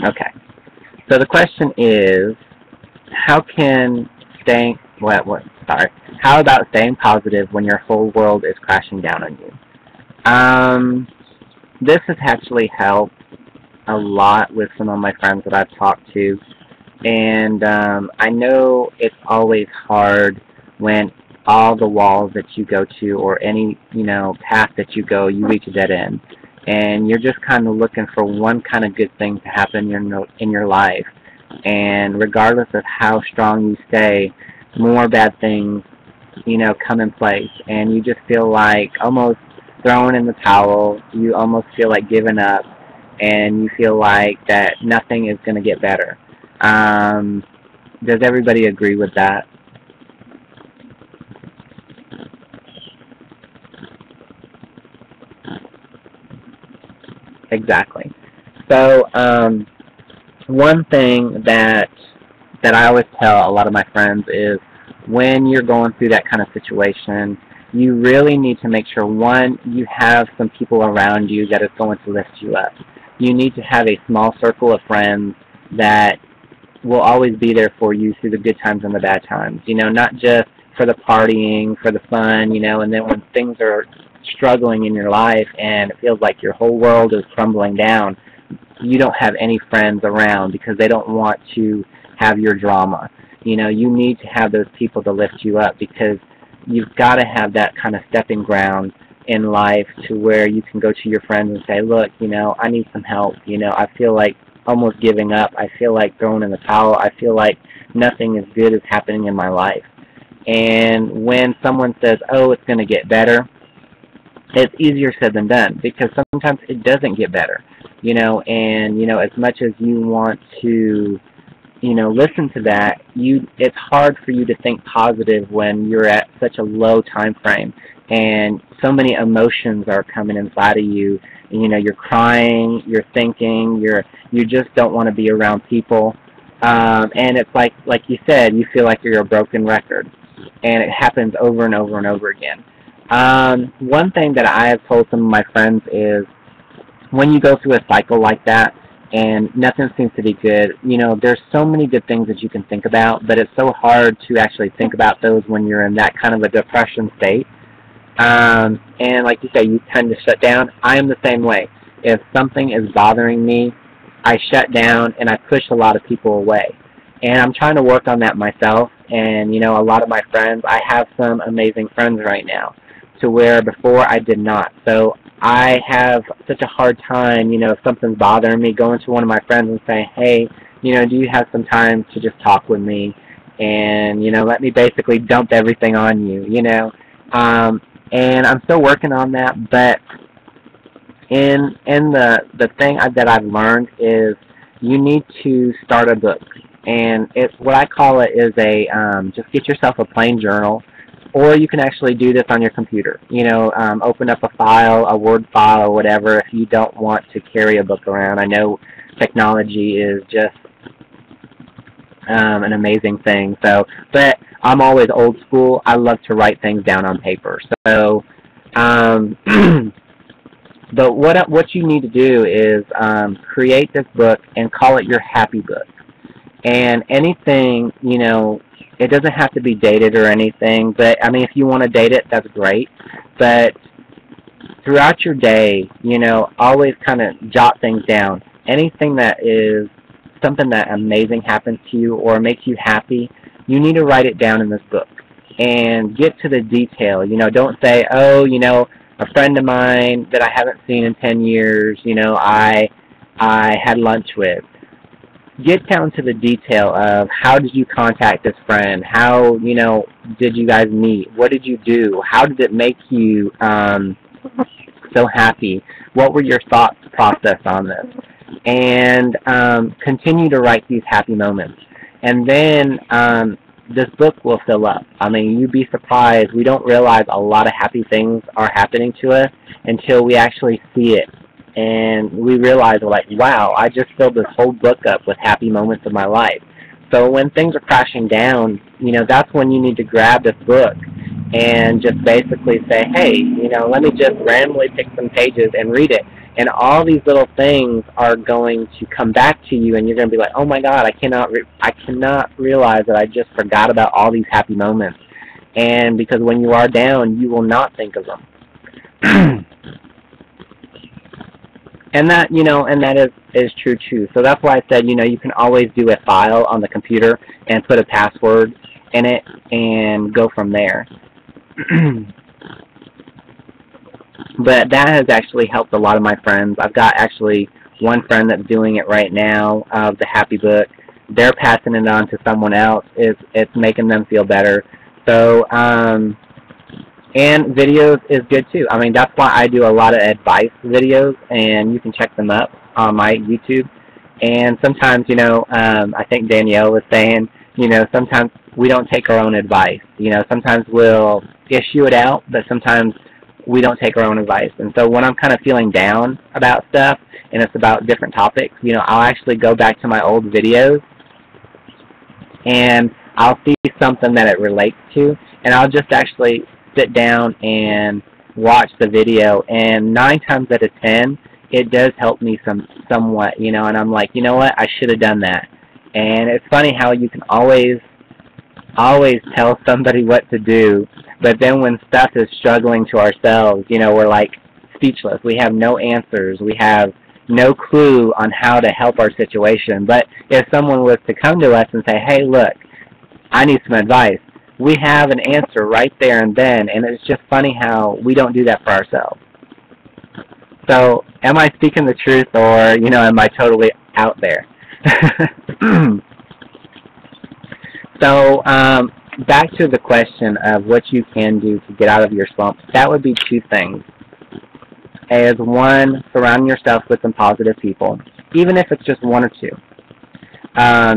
Okay. So the question is, how can staying sorry, how about staying positive when your whole world is crashing down on you? This has actually helped a lot with some of my friends that I've talked to, and I know it's always hard when all the walls that you go to, or any path that you go, you reach a dead end, and you're just kind of looking for one kind of good thing to happen in your life, and regardless of how strong you stay, more bad things come in place, and you just feel like almost throwing in the towel. You almost feel like giving up, and you feel like that nothing is going to get better. Does everybody agree with that? Exactly. So one thing that I always tell a lot of my friends is, when you're going through that kind of situation, you really need to make sure, one, you have some people around you that is going to lift you up. You need to have a small circle of friends that will always be there for you through the good times and the bad times. Not just for the partying, for the fun, and then when things are struggling in your life and it feels like your whole world is crumbling down, you don't have any friends around because they don't want to have your drama. You need to have those people to lift you up, because you've got to have that kind of stepping ground in life to where you can go to your friends and say, look, I need some help. I feel like almost giving up. I feel like throwing in the towel. I feel like nothing as good is happening in my life. And when someone says, oh, it's going to get better, it's easier said than done, because sometimes it doesn't get better. And as much as you want to listen to that, it's hard for you to think positive when you're at such a low time frame and so many emotions are coming inside of you. And, you're crying, you're thinking, you just don't want to be around people. And it's like you said, you feel like you're a broken record, and it happens over and over and over again. One thing that I have told some of my friends is, when you go through a cycle like that and nothing seems to be good, there's so many good things that you can think about, but it's so hard to actually think about those when you're in that kind of a depression state. And like you say, you tend to shut down. I am the same way. If something is bothering me, I shut down and I push a lot of people away. And I'm trying to work on that myself. And, a lot of my friends, I have some amazing friends right now, to where before I did not. So I have such a hard time, if something's bothering me, going to one of my friends and saying, hey, do you have some time to just talk with me? And, let me basically dump everything on you, and I'm still working on that, but in the thing that I've learned is, you need to start a book. And it's what I call it is just get yourself a plain journal, or you can actually do this on your computer. Open up a file, a Word file or whatever, if you don't want to carry a book around. I know technology is just an amazing thing. But I'm always old school. I love to write things down on paper. So, but what you need to do is create this book and call it your happy book. And anything, it doesn't have to be dated or anything, but I mean, if you want to date it, that's great. But throughout your day, always kind of jot things down. Anything that is something that amazing happens to you or makes you happy, you need to write it down in this book and get to the detail. Don't say, oh, a friend of mine that I haven't seen in 10 years, I had lunch with. Get down to the detail of, how did you contact this friend? How, did you guys meet? What did you do? How did it make you so happy? What were your thought process on this? And continue to write these happy moments. And then this book will fill up. I mean, you'd be surprised. We don't realize a lot of happy things are happening to us until we actually see it. And we realize, we're like, wow, I just filled this whole book up with happy moments of my life. So when things are crashing down, that's when you need to grab this book and just basically say, hey, let me just randomly pick some pages and read it. And all these little things are going to come back to you, and you're going to be like, oh my God, I cannot realize that I just forgot about all these happy moments. And because when you are down, you will not think of them. And that, and that is true too. So that's why I said, you can always do a file on the computer and put a password in it and go from there. But that has actually helped a lot of my friends. I've got actually one friend that's doing it right now, the Happy Book. They're passing it on to someone else. It's making them feel better. So, and videos is good too. I mean, that's why I do a lot of advice videos, and you can check them up on my YouTube. And sometimes, I think Danielle was saying, sometimes we don't take our own advice. Sometimes we'll issue it out, but sometimes we don't take our own advice. And so when I'm kind of feeling down about stuff, and it's about different topics, I'll actually go back to my old videos, and I'll see something that it relates to, and I'll just actually sit down and watch the video, and 9 times out of 10, it does help me somewhat, and I'm like, you know what, I should have done that. And it's funny how you can always tell somebody what to do, but then when stuff is struggling to ourselves, we're like speechless. We have no answers. We have no clue on how to help our situation. But if someone was to come to us and say, hey, look, I need some advice, we have an answer right there and then, and it's just funny how we don't do that for ourselves. So am I speaking the truth, or, am I totally out there? So back to the question of what you can do to get out of your slump. That would be 2 things. As one, surround yourself with some positive people, even if it's just 1 or 2.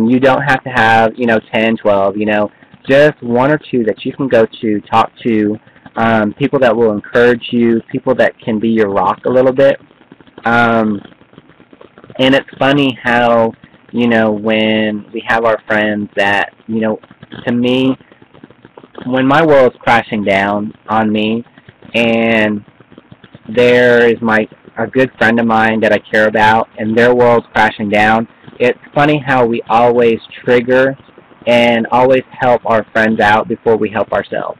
You don't have to have, 10, 12, just 1 or 2 that you can go to, talk to, people that will encourage you, people that can be your rock a little bit. And it's funny how, when we have our friends that, to me, when my world's crashing down on me, and there is a good friend of mine that I care about, and their world's crashing down, it's funny how we always trigger and always help our friends out before we help ourselves.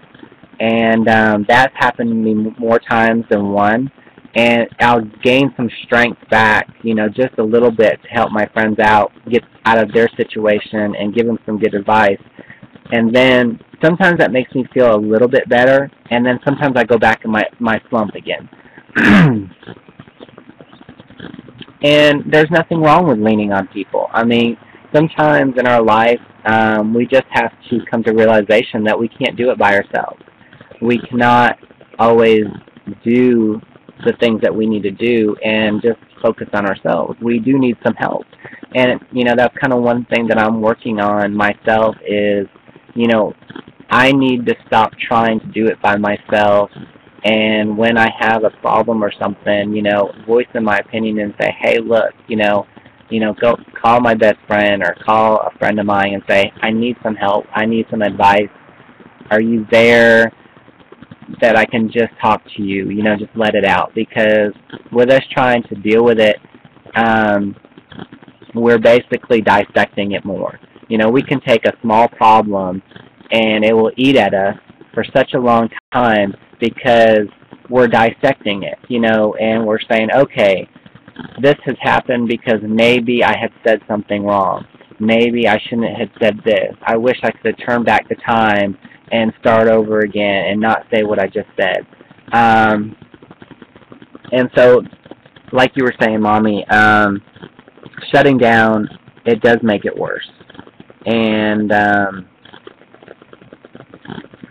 And that's happened to me more times than one. And I'll gain some strength back, just a little bit to help my friends out, get out of their situation, and give them some good advice. And then sometimes that makes me feel a little bit better, and then sometimes I go back in my slump again. And there's nothing wrong with leaning on people. I mean, sometimes in our life, we just have to come to realization that we can't do it by ourselves. We cannot always do the things that we need to do and just focus on ourselves. We do need some help. And, that's kind of one thing that I'm working on myself is, I need to stop trying to do it by myself. And when I have a problem or something, voice in my opinion and say, hey, look, go call my best friend or call a friend of mine and say, I need some help. I need some advice. Are you there that I can just talk to you, just let it out? Because with us trying to deal with it, we're basically dissecting it more. We can take a small problem and it will eat at us for such a long time because we're dissecting it, and we're saying, okay, this has happened because maybe I had said something wrong. Maybe I shouldn't have said this. I wish I could have turned back the time and start over again and not say what I just said. And so, like you were saying, Mommy, shutting down, it does make it worse. And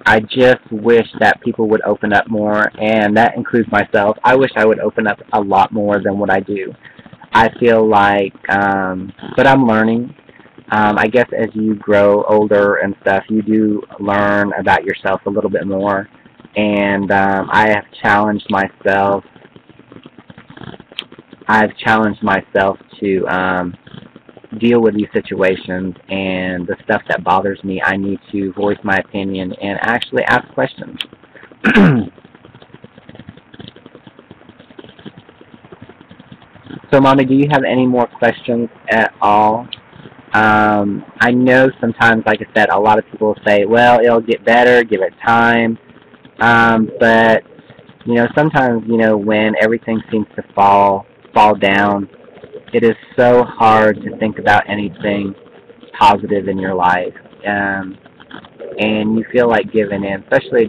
I just wish that people would open up more, and that includes myself. I wish I would open up a lot more than what I do. I feel like, but I'm learning. I guess as you grow older and stuff, you do learn about yourself a little bit more. And I have challenged myself. I've challenged myself to deal with these situations, and the stuff that bothers me, I need to voice my opinion and actually ask questions. So, Mommy, do you have any more questions at all? I know sometimes, like I said, a lot of people say, well, it'll get better, give it time. But, sometimes, when everything seems to fall down, it is so hard to think about anything positive in your life. And you feel like giving in, especially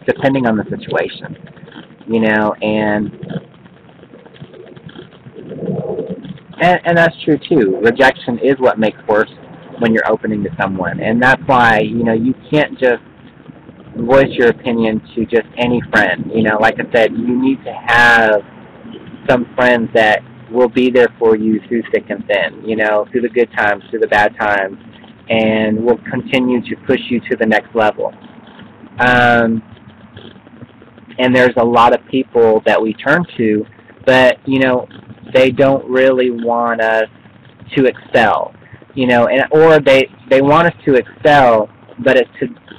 depending on the situation, and that's true too. Rejection is what makes worse when you're opening to someone, and that's why you can't just voice your opinion to just any friend. Like I said, you need to have some friends that will be there for you through thick and thin. Through the good times, through the bad times, and will continue to push you to the next level. And there's a lot of people that we turn to, but they don't really want us to excel, or they want us to excel, but it's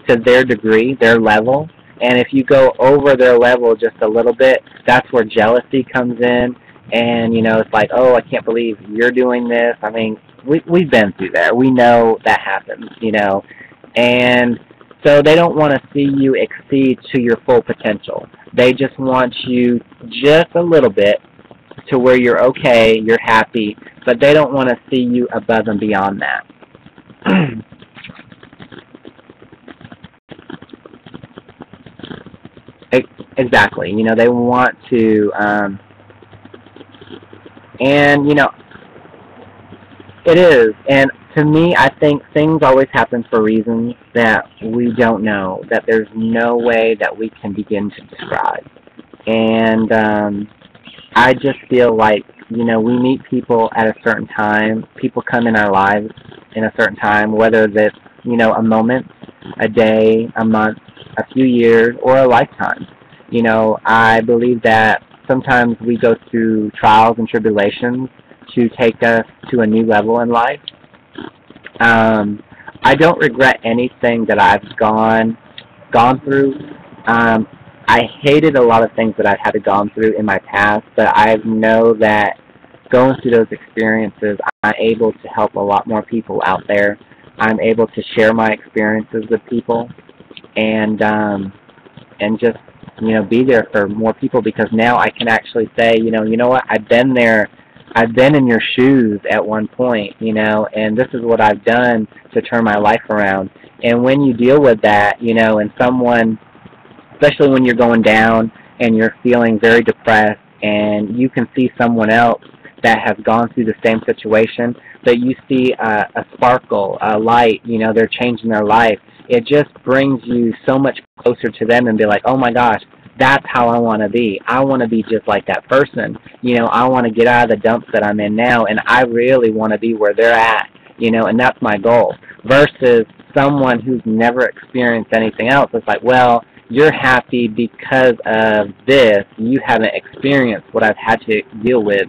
to their degree, their level. And if you go over their level just a little bit, that's where jealousy comes in. And it's like, oh, I can't believe you're doing this. I mean, we've been through that. We know that happens, and so they don't want to see you exceed to your full potential. They just want you just a little bit to where you're okay, you're happy, but they don't want to see you above and beyond that. Exactly. They want to, and it is. And to me, I think things always happen for reasons that we don't know, that there's no way that we can begin to describe. And I just feel like, we meet people at a certain time. People come in our lives in a certain time, whether that's, a moment, a day, a month, a few years, or a lifetime. I believe that sometimes we go through trials and tribulations to take us to a new level in life. I don't regret anything that I've gone through. I hated a lot of things that I've had to gone through in my past, but I know that going through those experiences, I'm able to help a lot more people out there. I'm able to share my experiences with people, and just be there for more people, because now I can actually say, you know what, I've been there. I've been in your shoes at one point, and this is what I've done to turn my life around. And when you deal with that, and someone, especially when you're going down and you're feeling very depressed, and you can see someone else that has gone through the same situation, but you see a sparkle, a light, they're changing their life, it just brings you so much closer to them and be like, oh my gosh, that's how I want to be. I want to be just like that person. I want to get out of the dumps that I'm in now, and I really want to be where they're at, and that's my goal. Versus someone who's never experienced anything else. It's like, well, you're happy because of this. You haven't experienced what I've had to deal with,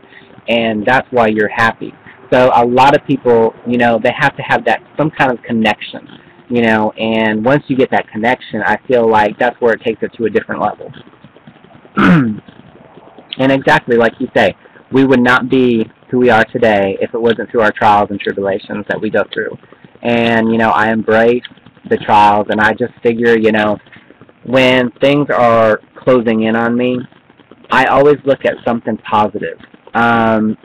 and that's why you're happy. So a lot of people, they have to have that some kind of connection. And once you get that connection, I feel like that's where it takes it to a different level. And exactly like you say, we would not be who we are today if it wasn't through our trials and tribulations that we go through. And, I embrace the trials, and I just figure, when things are closing in on me, I always look at something positive. And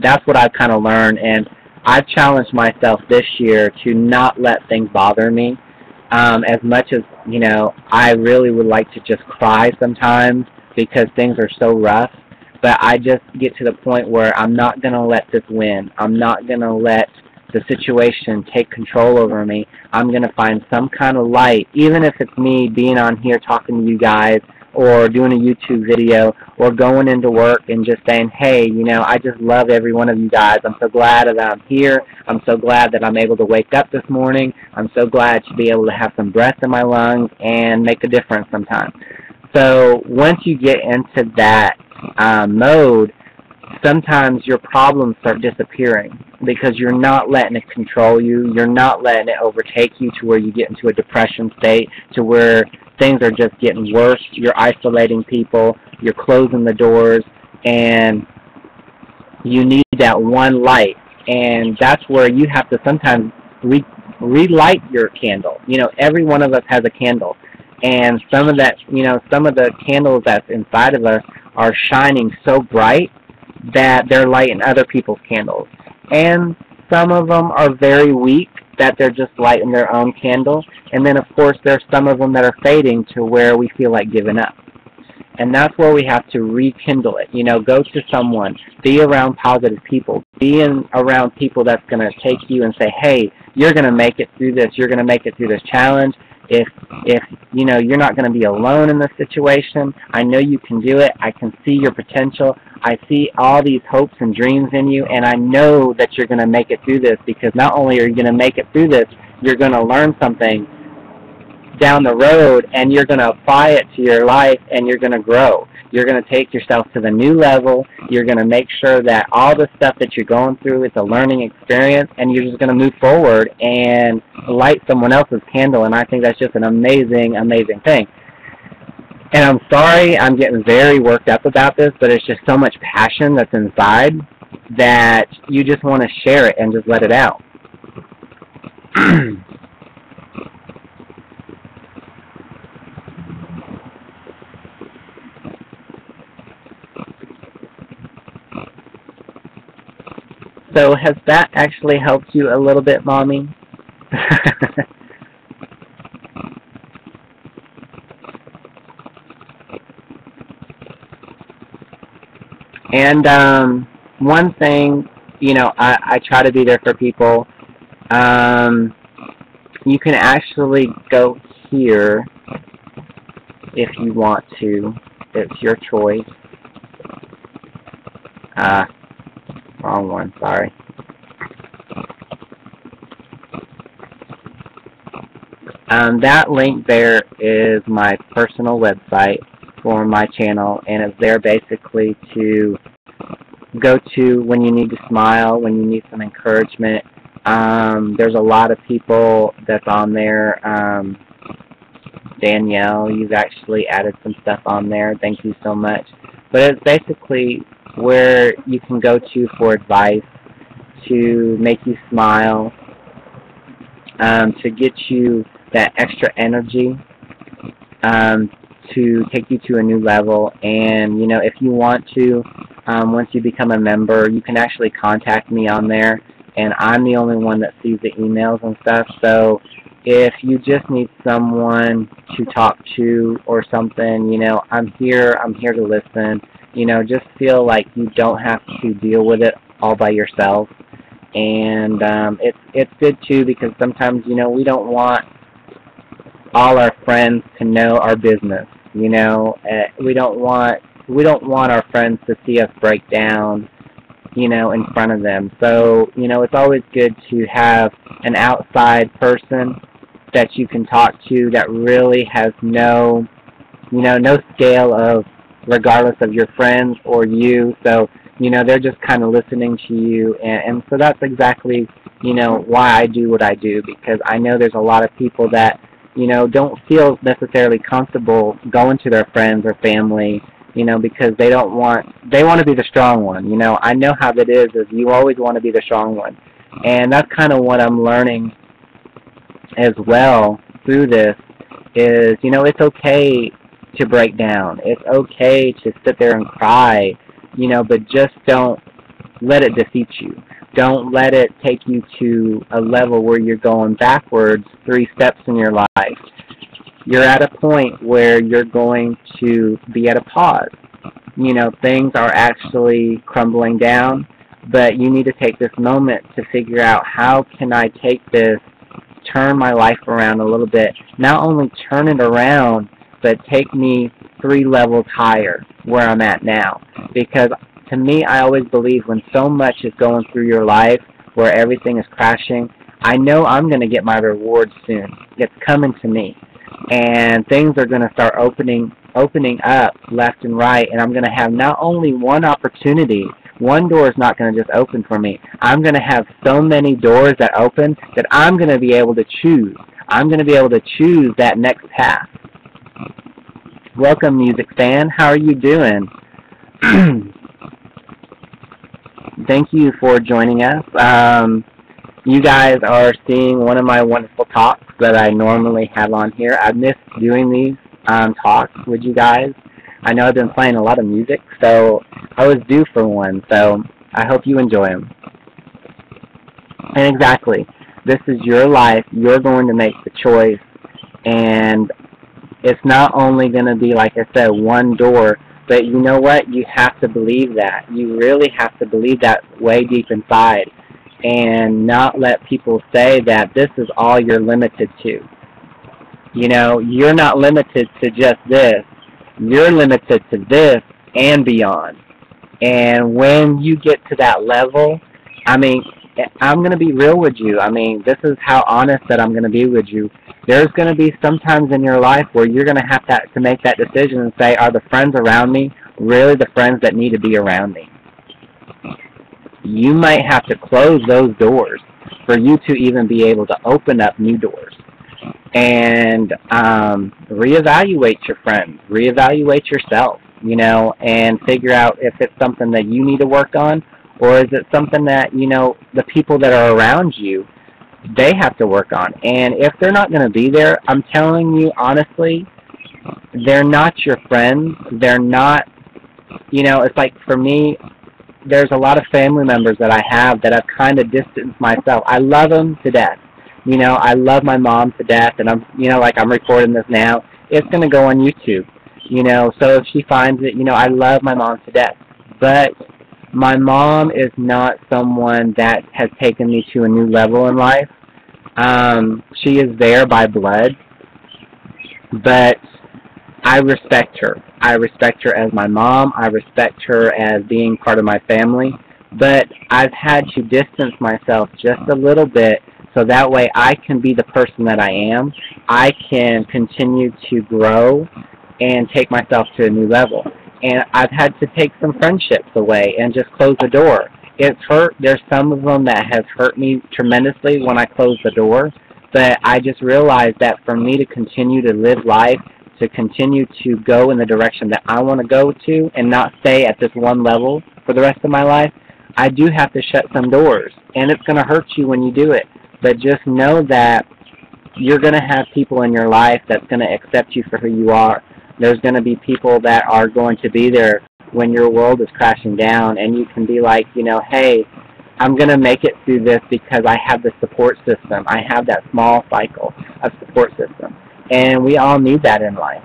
that's what I've kind of learned, and I've challenged myself this year to not let things bother me. As much as, I really would like to just cry sometimes because things are so rough, but I just get to the point where I'm not going to let this win. I'm not going to let the situation take control over me. I'm going to find some kind of light, even if it's me being on here talking to you guys, or doing a YouTube video, or going into work and just saying, hey, I just love every one of you guys. I'm so glad that I'm here. I'm so glad that I'm able to wake up this morning. I'm so glad to be able to have some breath in my lungs and make a difference sometime. So once you get into that mode, sometimes your problems start disappearing because you're not letting it control you. You're not letting it overtake you to where you get into a depression state, to where things are just getting worse. You're isolating people, you're closing the doors, and you need that one light. And that's where you have to sometimes relight your candle. You know, every one of us has a candle. And some of that, you know, some of the candles that's inside of us are shining so bright that they're lighting other people's candles. And some of them are very weak, that they're just lighting their own candle. And then, of course, there's some of them that are fading to where we feel like giving up. And that's where we have to rekindle it. You know, go to someone, be around positive people, be around people that's going to take you and say, hey, you're going to make it through this. You're going to make it through this challenge. If you know, you're not going to be alone in this situation. I know you can do it. I can see your potential. I see all these hopes and dreams in you, and I know that you're going to make it through this, because not only are you going to make it through this, you're going to learn something down the road, and you're going to apply it to your life, and you're going to grow. You're going to take yourself to the new level. You're going to make sure that all the stuff that you're going through is a learning experience, and you're just going to move forward and light someone else's candle. And I think that's just an amazing, amazing thing. And I'm sorry I'm getting very worked up about this, but it's just so much passion that's inside that you just want to share it and just let it out. So has that actually helped you a little bit, Mommy? And one thing, you know, I try to be there for people. You can actually go here if you want to. It's your choice. Wrong one, sorry. That link there is my personal website for my channel, and it's there basically to go to when you need to smile, when you need some encouragement. There's a lot of people that's on there. Danielle, you've actually added some stuff on there. Thank you so much. But it's basically where you can go to for advice, to make you smile, to get you that extra energy, to take you to a new level. And, you know, if you want to, once you become a member, you can actually contact me on there, and I'm the only one that sees the emails and stuff. So if you just need someone to talk to or something, you know, I'm here to listen. You know, just feel like you don't have to deal with it all by yourself. And it's good too, because sometimes, you know, we don't want all our friends to know our business. You know, we don't want our friends to see us break down, you know, in front of them. So, you know, it's always good to have an outside person that you can talk to that really has no scale of, regardless of your friends or you. So, you know, they're just kind of listening to you. And so that's exactly, you know, why I do what I do, because I know there's a lot of people that, you know, don't feel necessarily comfortable going to their friends or family, you know, because they want to be the strong one. You know, I know how that is you always want to be the strong one. And that's kind of what I'm learning as well through this is, you know, it's okay to break down. It's okay to sit there and cry, you know, but just don't let it defeat you. Don't let it take you to a level where you're going backwards 3 steps in your life. You're at a point where you're going to be at a pause. You know, things are actually crumbling down, but you need to take this moment to figure out, how can I take this, turn my life around a little bit, not only turn it around, but take me 3 levels higher where I'm at now. Because to me, I always believe when so much is going through your life, where everything is crashing, I know I'm going to get my reward soon. It's coming to me. And things are going to start opening up left and right, and I'm going to have not only one opportunity, one door is not going to just open for me. I'm going to have so many doors that open that I'm going to be able to choose. I'm going to be able to choose that next path. Welcome, music fan. How are you doing? Thank you for joining us. You guys are seeing one of my wonderful talks that I normally have on here. I miss doing these talks with you guys. I know I've been playing a lot of music, so I was due for one, so I hope you enjoy them. And exactly, this is your life. You're going to make the choice, and it's not only going to be, like I said, one door, but you know what? You have to believe that. You really have to believe that way deep inside and not let people say that this is all you're limited to. You know, you're not limited to just this. You're limited to this and beyond. And when you get to that level, I mean, I'm going to be real with you. I mean, this is how honest that I'm going to be with you. There's going to be some times in your life where you're going to have to make that decision and say, are the friends around me really the friends that need to be around me? You might have to close those doors for you to even be able to open up new doors. And reevaluate your friends, reevaluate yourself, you know, and figure out if it's something that you need to work on, or is it something that, you know, the people that are around you, they have to work on. And if they're not going to be there, I'm telling you honestly, they're not your friends. They're not, you know, it's like for me, there's a lot of family members that I have that I've kind of distanced myself. I love them to death. You know, I love my mom to death, and I'm, you know, like I'm recording this now. It's going to go on YouTube, you know, so if she finds it, you know, I love my mom to death. But my mom is not someone that has taken me to a new level in life. She is there by blood, but I respect her. I respect her as my mom. I respect her as being part of my family. But I've had to distance myself just a little bit so that way I can be the person that I am. I can continue to grow and take myself to a new level. And I've had to take some friendships away and just close the door. It's hurt. There's some of them that have hurt me tremendously when I close the door. But I just realized that for me to continue to live life, to continue to go in the direction that I want to go to and not stay at this one level for the rest of my life, I do have to shut some doors. And it's going to hurt you when you do it. But just know that you're going to have people in your life that's going to accept you for who you are. There's going to be people that are going to be there when your world is crashing down, and you can be like, you know, hey, I'm going to make it through this because I have the support system. I have that small cycle of support system. And we all need that in life.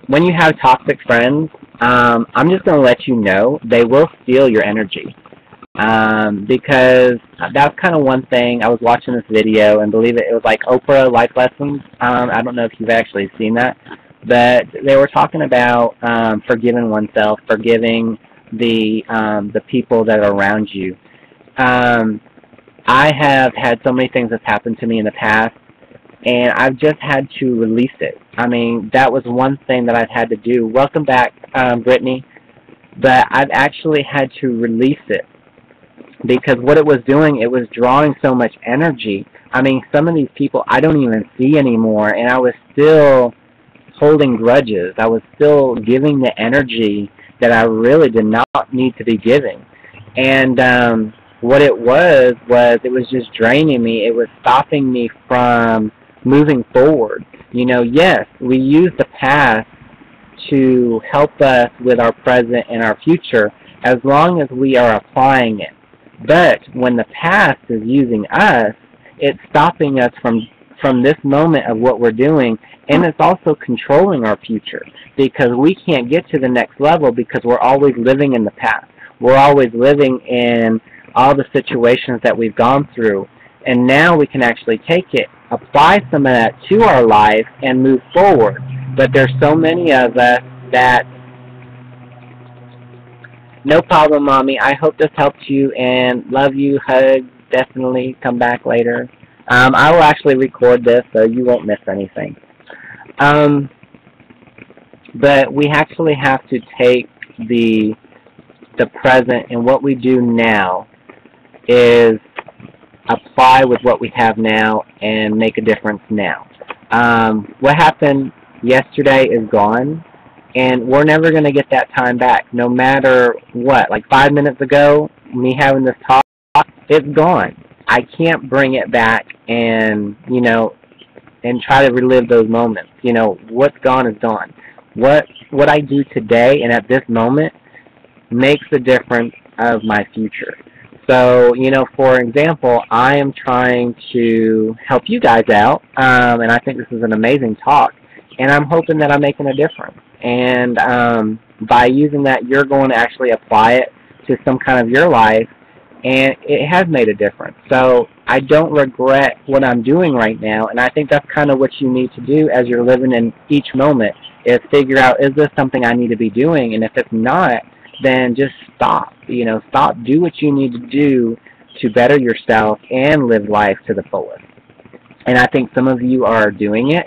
When you have toxic friends, I'm just going to let you know they will steal your energy. Because that's kind of one thing. I was watching this video, and believe it, it was like Oprah Life Lessons. I don't know if you've actually seen that, but they were talking about forgiving oneself, forgiving the people that are around you. I have had so many things that's happened to me in the past, and I've just had to release it. I mean, that was one thing that I've had to do. Welcome back, Brittany. But I've actually had to release it because what it was doing, it was drawing so much energy. I mean, some of these people I don't even see anymore, and I was still holding grudges. I was still giving the energy that I really did not need to be giving. And what it was it was just draining me. It was stopping me from moving forward. You know, yes, we use the past to help us with our present and our future as long as we are applying it. But when the past is using us, it's stopping us from this moment of what we're doing, and it's also controlling our future because we can't get to the next level because we're always living in the past. We're always living in all the situations that we've gone through, and now we can actually take it, apply some of that to our life, and move forward. But there's so many of us that, no problem, Mommy. I hope this helped you, and love you, hug, definitely come back later. I will actually record this, so you won't miss anything. But we actually have to take the present, and what we do now is apply with what we have now and make a difference now. What happened yesterday is gone, and we're never going to get that time back, no matter what. Like 5 minutes ago, me having this talk, it's gone. I can't bring it back and, and try to relive those moments. What's gone is gone. What I do today and at this moment makes the difference of my future. So, for example, I am trying to help you guys out, and I think this is an amazing talk, and I'm hoping that I'm making a difference. And by using that, you're going to actually apply it to some kind of your life, and it has made a difference. So I don't regret what I'm doing right now, and I think that's kind of what you need to do as you're living in each moment, is figure out, is this something I need to be doing? And if it's not, then just stop. Stop, do what you need to do to better yourself and live life to the fullest. And I think some of you are doing it,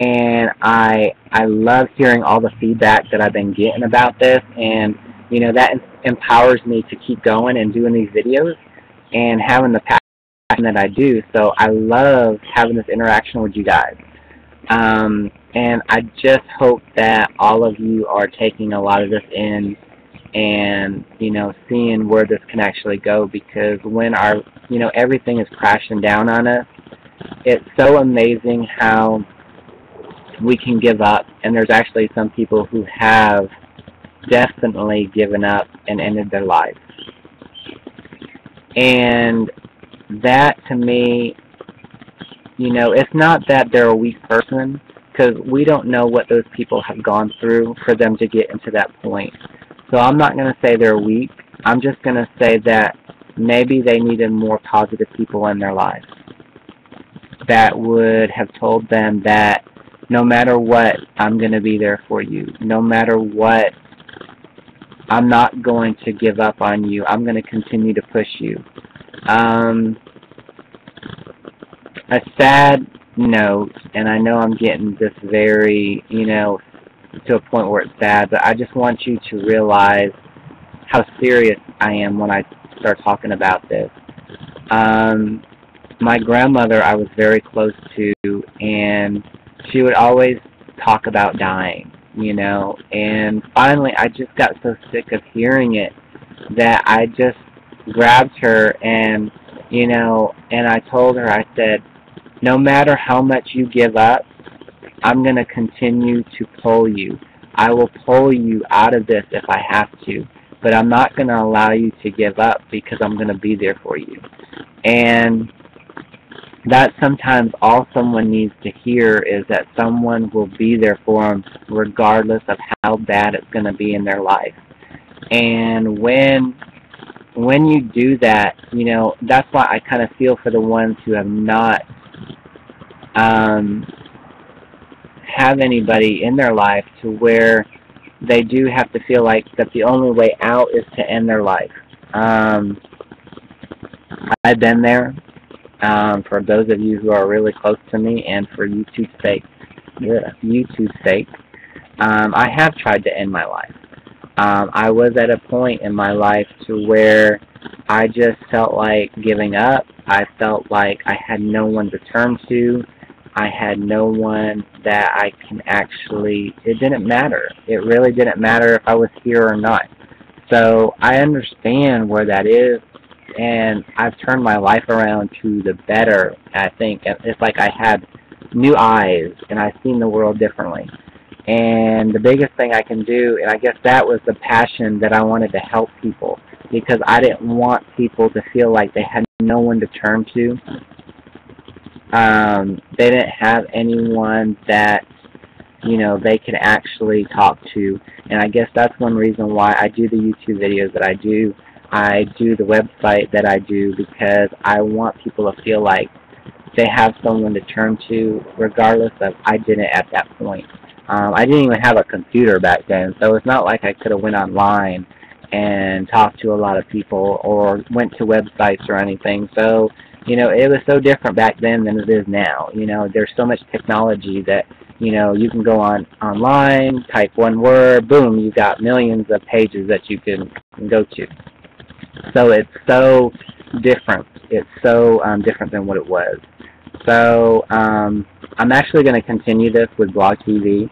and I love hearing all the feedback that I've been getting about this, and that empowers me to keep going and doing these videos and having the passion that I do. So I love having this interaction with you guys. And I just hope that all of you are taking a lot of this in and, seeing where this can actually go, because when everything is crashing down on us, it's so amazing how we can give up. And there's actually some people who have definitely given up and ended their lives. And that, to me, it's not that they're a weak person, because we don't know what those people have gone through for them to get into that point. So I'm not going to say they're weak. I'm just going to say that maybe they needed more positive people in their lives that would have told them that no matter what, I'm going to be there for you. No matter what, I'm not going to give up on you. I'm going to continue to push you. A sad note, and I know I'm getting this very, to a point where it's sad, but I just want you to realize how serious I am when I start talking about this. My grandmother I was very close to, and she would always talk about dying, and finally I just got so sick of hearing it that I just grabbed her and, and I told her, I said, no matter how much you give up, I'm going to continue to pull you. I will pull you out of this if I have to, but I'm not going to allow you to give up, because I'm going to be there for you. And that's sometimes all someone needs to hear, is that someone will be there for them regardless of how bad it's going to be in their life. And when you do that, that's why I kind of feel for the ones who have not have anybody in their life to where they do have to feel like that the only way out is to end their life. I've been there. For those of you who are really close to me, and for YouTube's sake, I have tried to end my life. I was at a point in my life to where I just felt like giving up. I felt like I had no one to turn to. I had no one that I can actually, it didn't matter. It really didn't matter if I was here or not. So I understand where that is, and I've turned my life around to the better, I think. It's like I had new eyes, and I've seen the world differently. And the biggest thing I can do, and I guess that was the passion that I wanted to help people, because I didn't want people to feel like they had no one to turn to. They didn't have anyone that, they could actually talk to. And I guess that's one reason why I do the YouTube videos that I do. I do the website that I do, because I want people to feel like they have someone to turn to, regardless of I didn't at that point. I didn't even have a computer back then, so it's not like I could have went online and talked to a lot of people or went to websites or anything. So, it was so different back then than it is now. There's so much technology that, you can go online, type one word, boom, you've got millions of pages that you can go to. So it's so different. It's so different than what it was. So I'm actually going to continue this with blogTV.